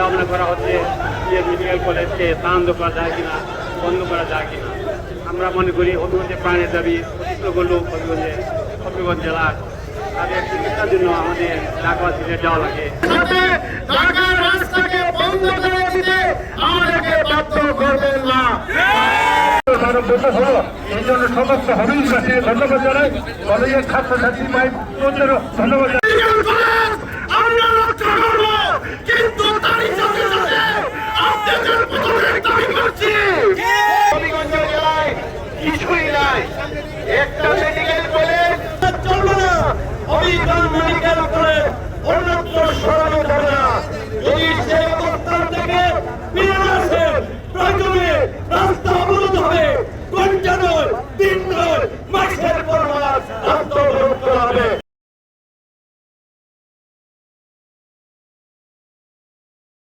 ভাবনা করা হচ্ছে যে মেডিকেল কলেজকে স্থানান্তর করা যায় কিনা, বন্ধ করা যায় কিনা। আমরা মনে করি হবিগঞ্জে প্রাণের দাবি প্রতিষ্ঠ লোক হবিগঞ্জ জেলার তাদের চিকিৎসার জন্য আমাদের ঢাকা সিলেট যাওয়া লাগে। এই জন্য সমস্ত হবির কাছে ধন্যবাদ জানাই, কলেজের ছাত্রছাত্রী ভাই ধন্যবাদ।